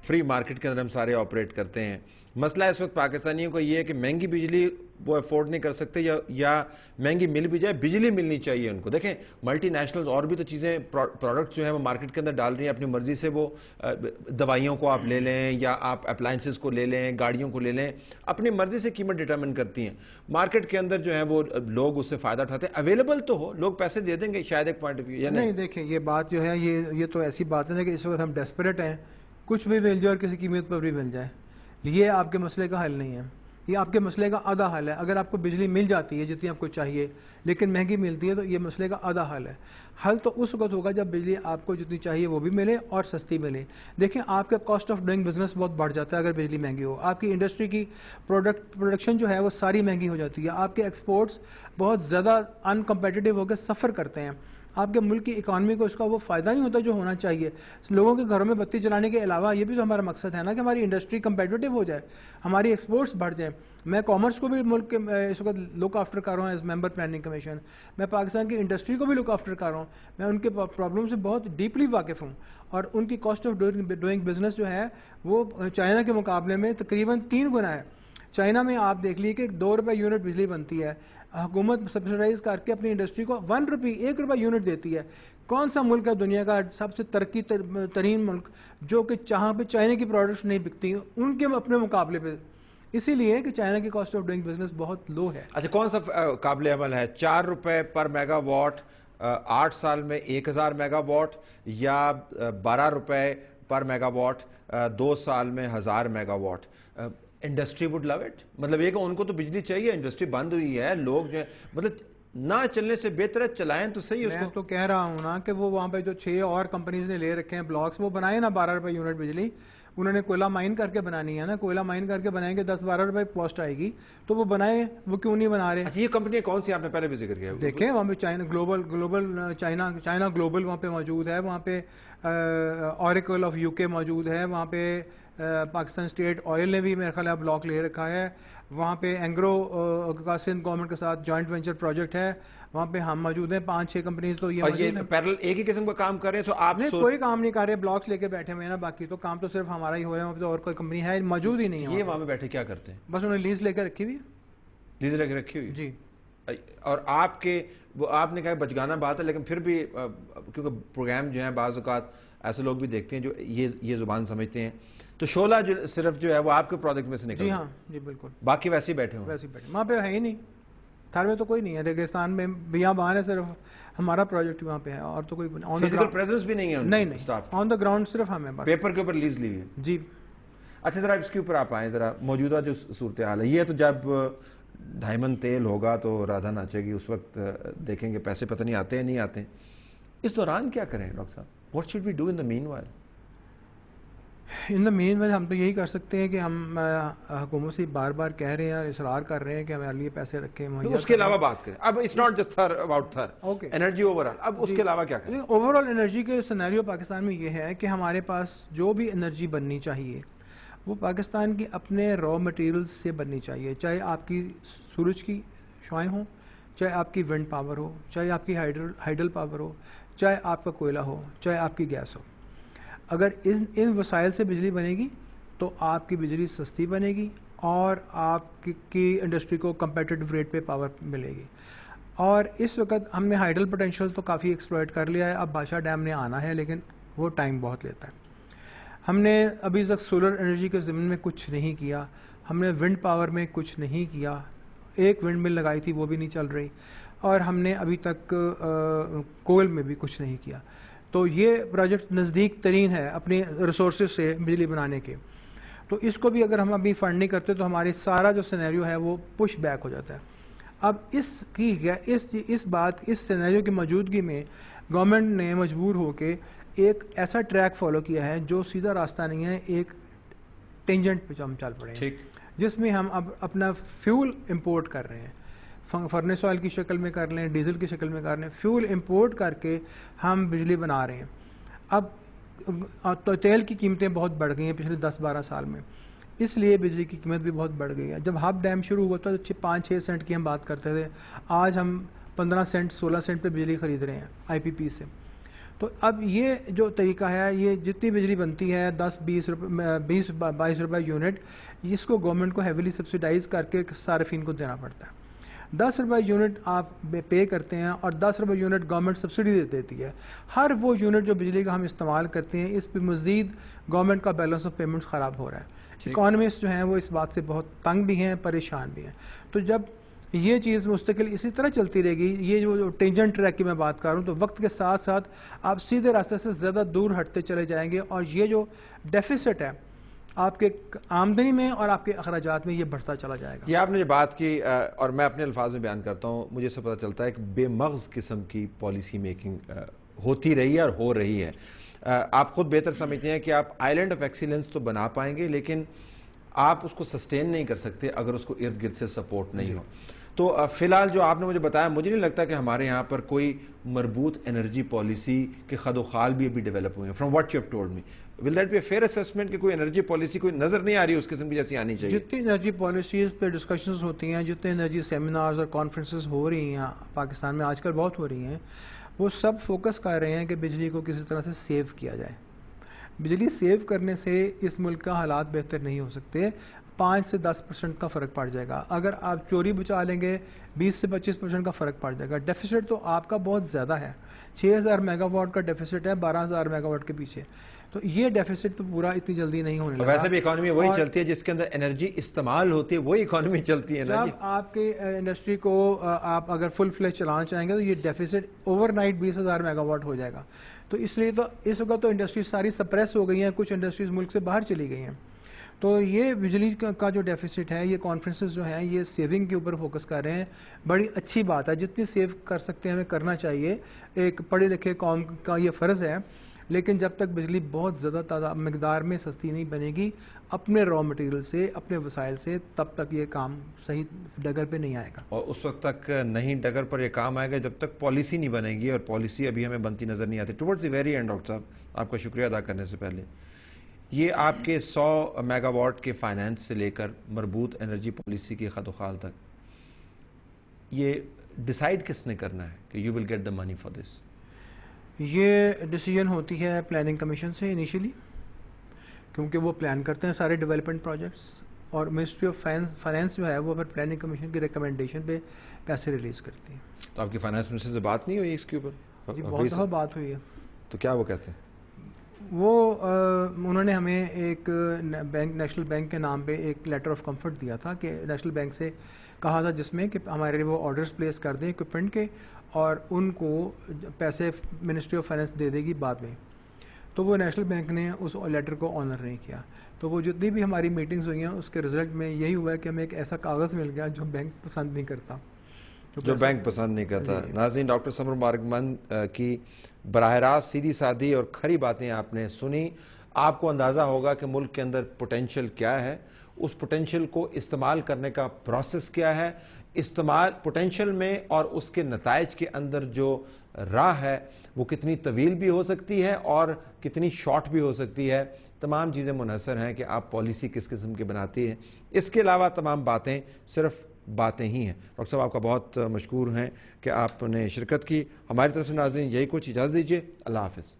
Free market کے اندر ہم سارے آپریٹ کرتے ہیں. مسئلہ اس وقت پاکستانیوں کو یہ ہے کہ مہنگی بجلی وہ افورڈ نہیں کر سکتے, یا مہنگی مل بھی جائے بجلی ملنی چاہیے ان کو. دیکھیں ملٹی نیشنلز اور بھی تو چیزیں پروڈکٹس جو ہیں وہ مارکیٹ کے اندر ڈال رہی ہیں اپنی مرضی سے. وہ دوائیوں کو آپ لے لیں یا آپ اپلائنسز کو لے لیں, گاڑیوں کو لے لیں, اپنی مرضی سے قیمت ڈیٹرمن کرتی ہیں. مارکیٹ کے اندر جو ہے وہ لوگ اس سے فائدہ اٹھاتے ہیں. اویلیبل تو ہو, لوگ پیسے دے دیں گے شاید ایک پوائنٹ آف ویو. نہیں دیکھیں یہ بات جو ہے یہ تو ایسی بات ہے کہ اس وقت ہم ڈیسپریٹ ہیں, کچھ بھی مل جائے اور کسی قیمت پر بھی مل جائے. یہ آپ کے مسئلے کا حل نہیں ہے, یہ آپ کے مسئلے کا آدھا حل ہے. اگر آپ کو بجلی مل جاتی ہے جتنی آپ کو چاہیے لیکن مہنگی ملتی ہے تو یہ مسئلے کا آدھا حل ہے. حل تو اس وقت ہوگا جب بجلی آپ کو جتنی چاہیے وہ بھی ملے اور سستی ملے. دیکھیں آپ کا کاسٹ آف ڈوئنگ بزنس بہت بڑھ جاتا ہے اگر بجلی مہنگی ہو. آپ کی انڈسٹری کی پروڈکشن جو ہے وہ ساری مہنگی ہو جاتی ہے. آپ کے ایکسپورٹس بہت زیادہ ان کمپیٹیٹیو ہو کے سفر کرتے ہیں. آپ کے ملک کی اکانومی کو اس کا وہ فائدہ نہیں ہوتا جو ہونا چاہیے. لوگوں کے گھروں میں بتی جلانے کے علاوہ یہ بھی تو ہمارا مقصد ہے نا کہ ہماری انڈسٹری کمپیٹیٹیو ہو جائے, ہماری ایکسپورٹس بڑھ جائیں. میں کامرس کو بھی ملک کے اس وقت لک آفٹر کر رہا ہوں ایز ممبر پلاننگ کمیشن. میں پاکستان کی انڈسٹری کو بھی لک آفٹر کر رہا ہوں. میں ان کے پرابلم سے بہت ڈیپلی واقف ہوں اور ان کی کاسٹ آف ڈوئنگ بزنس جو ہے وہ چائنا کے مقابلے میں تقریباً 3 گنا ہے. چائنا میں آپ دیکھ لیجیے کہ 2 روپے یونٹ بجلی بنتی ہے, حکومت سبسڈائز کر کے اپنی انڈسٹری کو 1 روپے یونٹ دیتی ہے. کون سا ملک ہے دنیا کا سب سے ترقی ترین ملک جو کہ جہاں پہ چائنا کی پروڈکٹس نہیں بکتی ان کے اپنے مقابلے پہ؟ اسی لیے کہ چائنا کی کاسٹ آف ڈوئنگ بزنس بہت لو ہے. اچھا کون سا قابل عمل ہے, 4 روپے پر میگا واٹ 8 سال میں 1000 میگا واٹ, یا 12 روپے پر میگا واٹ 2 سال میں 1000 megawatt? Industry would love it. مطلب یہ کہ ان کو تو بجلی چاہیے, انڈسٹری بند ہوئی ہے, لوگ جو ہے مطلب نہ چلنے سے بہتر ہے چلائیں تو صحیح. میں تو کہہ رہا ہوں نا کہ وہ وہاں پہ جو 6 اور کمپنیز نے لے رکھے ہیں بلاکس, وہ بنائے نا 12 روپے یونٹ بجلی. انہوں نے کوئلہ مائن کر کے بنانی ہے نا, کوئلہ مائن کر کے بنائیں گے 10-12 روپے کاسٹ آئے گی, تو وہ بنائیں, وہ کیوں نہیں بنا رہے؟ اچھا یہ کمپنی کون سی آپ نے پہلے بھی ذکر کیا؟ دیکھیں وہاں پہ چائنا گلوبل وہاں پہ موجود ہے, وہاں پہ اوریکل آف UK موجود ہے, وہاں پہ پاکستان اسٹیٹ آئل نے بھی میرے خیال ہے بلاک لے رکھا ہے, وہاں پہ اینگرو کا سندھ گورنمنٹ کے ساتھ جوائنٹ وینچر پروجیکٹ ہے, وہاں پہ ہم موجود ہیں 5-6 کمپنیز. تو یہ پیرل ایک ہی قسم کا کام کر رہے ہیں, تو آپ کوئی کام نہیں کر رہے, بلاکس لے کے بیٹھے ہوئے ہیں نا, باقی تو کام تو صرف ہمارا ہی ہو رہا ہے, وہاں پہ تو اور کوئی کمپنی ہے موجود ہی نہیں ہے. یہ وہاں پہ بیٹھے کیا کرتے ہیں؟ بس انہوں نے لیز لے کے رکھی ہوئی ہے. لیز لے کے رکھی ہوئی جی. اور آپ نے کہا بچگانا بات ہے, لیکن پھر بھی کیونکہ پروگرام جو ہیں بعض اوقات ایسے لوگ بھی دیکھتے ہیں جو یہ زبان سمجھتے ہیں, تو شعلہ جو صرف جو ہے وہ آپ کے پروڈکٹ میں سے نکل. جی ہاں جی بالکل. باقی ویسے ہی بیٹھے ہوں. ویسے ہی بیٹھے, وہاں پہ ہے ہی نہیں, تھر میں تو کوئی نہیں ہے, ریگستان میں بیاں بہان ہے, صرف ہمارا پروجیکٹ وہاں پہ ہے اور تو کوئی فزیکل پریزنس بھی نہیں ہے. نہیں, آن دا گراؤنڈ صرف ہمیں بس پیپر کے اوپر لیز لی ہے. جی. اچھا ذرا اس کے اوپر آپ آئیں, ذرا موجودہ جو صورتحال ہے, یہ تو جب ڈائمنڈ تیل ہوگا تو رادھا ناچے گی, اس وقت دیکھیں گے پیسے پتہ نہیں آتے ہیں نہیں آتے ہیں. اس دوران کیا کریں ڈاکٹر صاحب؟ What should we do in the meanwhile? In the meanwhile ہم تو یہی کر سکتے ہیں کہ ہم حکومت سے بار بار کہہ رہے ہیں, اصرار کر رہے ہیں کہ ہمارے لیے پیسے رکھیں. اس کے علاوہ بات کریں. اب it's not just about Thar energy overall, اب اس کے علاوہ کیا کریں؟ اوور آل انرجی کے سینیریو پاکستان میں یہ ہے کہ ہمارے پاس جو بھی انرجی بننی چاہیے وہ پاکستان کی اپنے را مٹیریلز سے بننی چاہیے, چاہے آپ کی سورج کی شعائیں ہوں, چاہے آپ کی ونڈ پاور ہو, چاہے آپ کی ہائیڈل پاور ہو, چاہے آپ کا کوئلہ ہو, چاہے آپ کی گیس ہو. اگر ان وسائل سے بجلی بنے گی تو آپ کی بجلی سستی بنے گی اور آپ کی انڈسٹری کو کمپیٹیٹیو ریٹ پہ پاور ملے گی. اور اس وقت ہم نے ہائیڈل پوٹینشیل تو کافی ایکسپلوئٹ کر لیا ہے, اب بادشاہ ڈیم نے آنا ہے لیکن وہ ٹائم بہت لیتا ہے. ہم نے ابھی تک سولر انرجی کے ضمن میں کچھ نہیں کیا, ہم نے ونڈ پاور میں کچھ نہیں کیا, ایک ونڈ مل لگائی تھی وہ بھی نہیں چل رہی, اور ہم نے ابھی تک کوئل میں بھی کچھ نہیں کیا. تو یہ پروجیکٹ نزدیک ترین ہے اپنی ریسورسز سے بجلی بنانے کے. تو اس کو بھی اگر ہم ابھی فنڈ نہیں کرتے تو ہماری سارا جو سینیریو ہے وہ پش بیک ہو جاتا ہے. اب اس سینیریو کی موجودگی میں گورنمنٹ نے مجبور ہو کے ایک ایسا ٹریک فالو کیا ہے جو سیدھا راستہ نہیں ہے, ایک ٹینجنٹ پہ ہم چل پڑے ہیں, جس میں ہم اب اپنا فیول امپورٹ کر رہے ہیں. فرنس آئل کی شکل میں کر لیں, ڈیزل کی شکل میں کر لیں, فیول امپورٹ کر کے ہم بجلی بنا رہے ہیں. اب تو تیل کی قیمتیں بہت بڑھ گئی ہیں پچھلے 10-12 سال میں, اس لیے بجلی کی قیمت بھی بہت بڑھ گئی ہے. جب ہب ڈیم شروع ہوا تو 5-6 سینٹ کی ہم بات کرتے تھے, آج ہم 15 سینٹ 16 سینٹ پہ بجلی خرید رہے ہیں IPP سے. تو اب یہ جو طریقہ ہے، یہ جتنی بجلی بنتی ہے 10-20 روپے یونٹ، اس کو گورنمنٹ کو ہیویلی سبسیڈائز کر کے صارفین کو دینا پڑتا ہے۔ 10 روپے یونٹ آپ پے کرتے ہیں اور 10 روپے یونٹ گورنمنٹ سبسڈی دیتی ہے۔ ہر وہ یونٹ جو بجلی کا ہم استعمال کرتے ہیں، اس پہ مزید گورنمنٹ کا بیلنس آف پیمنٹ خراب ہو رہا ہے۔ اکانومسٹ جو ہیں وہ اس بات سے بہت تنگ بھی ہیں، پریشان بھی ہیں۔ تو جب یہ چیز مستقل اسی طرح چلتی رہے گی، یہ جو ٹینجنٹ ٹریک کی میں بات کر رہا ہوں، تو وقت کے ساتھ ساتھ آپ سیدھے راستے سے زیادہ دور ہٹتے چلے جائیں گے، اور یہ جو ڈیفیسٹ ہے آپ کے آمدنی میں اور آپ کے اخراجات میں، یہ بڑھتا چلا جائے گا۔ یہ آپ نے جو بات کی، اور میں اپنے الفاظ میں بیان کرتا ہوں، مجھے سے پتہ چلتا ہے کہ بے مغز قسم کی پالیسی میکنگ ہوتی رہی ہے اور ہو رہی ہے۔ آپ خود بہتر سمجھتے ہیں کہ آپ آئیلینڈ آف ایکسیلنس تو بنا پائیں گے، لیکن آپ اس کو سسٹین نہیں کر سکتے اگر اس کو ارد گرد سے سپورٹ نہیں ہو۔ تو فی الحال جو آپ نے مجھے بتایا، مجھے نہیں لگتا کہ ہمارے یہاں پر کوئی مربوط انرجی پالیسی کے خد و خال بھی ابھی ڈیولپ ہوئے ہیں، from what you have told me. Will that be a fair assessment کہ کوئی انرجی پالیسی کوئی نظر نہیں آ رہی اس قسم کی جیسی آنی چاہیے؟ جتنی انرجی پالیسیز پہ ڈسکشنز ہوتی ہیں، جتنے انرجی سیمینارز اور کانفرنسز ہو رہی ہیں پاکستان میں آج کل بہت ہو رہی ہیں، وہ سب فوکس کر رہے ہیں کہ بجلی کو کسی طرح سے سیو کیا جائے۔ بجلی سیو کرنے سے اس ملک کا حالات بہتر نہیں ہو سکتے۔ 5 سے 10% کا فرق پڑ جائے گا۔ اگر آپ چوری بچا لیں گے 20 سے 25% کا فرق پڑ جائے گا۔ ڈیفیسٹ تو آپ کا بہت زیادہ ہے، 6000 میگا واٹ کا ڈیفیسٹ ہے 12000 میگا واٹ کے پیچھے۔ تو یہ ڈیفیسٹ تو پورا اتنی جلدی نہیں ہونے لگا۔ ویسے بھی اکانومی وہی چلتی ہے جس کے اندر انرجی استعمال ہوتی ہے، وہی اکانومی چلتی ہے نا جی۔ جب آپ کے انڈسٹری کو آپ اگر فل فلیج چلانا چاہیں گے تو یہ deficit overnight 20000 megawatt ہو جائے گا۔ تو اس لیے تو اس وقت تو انڈسٹریز ساری سپریس ہو گئی ہیں، کچھ انڈسٹریز ملک سے باہر چلی گئی ہیں۔ تو یہ بجلی کا جو ڈیفیسٹ ہے، یہ کانفرنسز جو ہیں یہ سیونگ کے اوپر فوکس کر رہے ہیں۔ بڑی اچھی بات ہے، جتنی سیو کر سکتے ہیں ہمیں کرنا چاہیے، ایک پڑھے لکھے قوم کا یہ فرض ہے۔ لیکن جب تک بجلی بہت زیادہ مقدار میں سستی نہیں بنے گی اپنے را مٹیریل سے، اپنے وسائل سے، تب تک یہ کام صحیح ڈگر پہ نہیں آئے گا۔ اور اس وقت تک نہیں ڈگر پر یہ کام آئے گا جب تک پالیسی نہیں بنے گی، اور پالیسی ابھی ہمیں بنتی نظر نہیں آتی۔ Towards the very and doctor صاحب، آپ کا شکریہ ادا کرنے سے پہلے، یہ آپ کے 100 میگا واٹ کے فائنانس سے لے کر مربوط انرجی پالیسی کے خد و خال تک، یہ ڈیسائیڈ کس نے کرنا ہے کہ you will get the money for this? یہ ڈیسیجن ہوتی ہے پلاننگ کمیشن سے انیشیلی، کیونکہ وہ پلان کرتے ہیں سارے ڈیولپمنٹ پروجیکٹس، اور منسٹری آف فائنانس جو ہے وہ پھر پلاننگ کمیشن کی ریکمنڈیشن پہ پیسے ریلیز کرتی ہے۔ تو آپ کی فائنانس منسٹر سے بات نہیں ہوئی اس کے اوپر؟ جی بہت دفعہ بات ہوئی ہے۔ تو کیا وہ کہتے ہیں؟ وہ انہوں نے ہمیں ایک بینک، نیشنل بینک کے نام پہ ایک لیٹر آف کمفرٹ دیا تھا کہ نیشنل بینک سے کہا تھا جس میں کہ ہمارے لیے وہ آرڈرز پلیس کر دیں اکوپمنٹ کے، اور ان کو پیسے منسٹری آف فائنانس دے دے گی بعد میں۔ تو وہ نیشنل بینک نے اس لیٹر کو آنر نہیں کیا۔ تو وہ جتنی بھی ہماری میٹنگز ہوئی ہیں اس کے رزلٹ میں یہی ہوا ہے کہ ہمیں ایک ایسا کاغذ مل گیا جو بینک پسند نہیں کرتا، جو بینک پسند نہیں کرتا۔ ناظرین، ڈاکٹر سمر مبارکمند کی براہ راست سیدھی سادھی اور کھری باتیں آپ نے سنی۔ آپ کو اندازہ ہوگا کہ ملک کے اندر پوٹینشل کیا ہے، اس پوٹینشل کو استعمال کرنے کا پروسیس کیا ہے، استعمال پوٹینشل میں اور اس کے نتائج کے اندر جو راہ ہے وہ کتنی طویل بھی ہو سکتی ہے اور کتنی شارٹ بھی ہو سکتی ہے۔ تمام چیزیں منحصر ہیں کہ آپ پالیسی کس قسم کی بناتی ہیں۔ اس کے علاوہ تمام باتیں صرف باتیں ہی ہیں۔ ڈاکٹر صاحب، آپ کا بہت مشکور ہیں کہ آپ نے شرکت کی۔ ہماری طرف سے ناظرین یہی کچھ، اجازت دیجیے، اللہ حافظ۔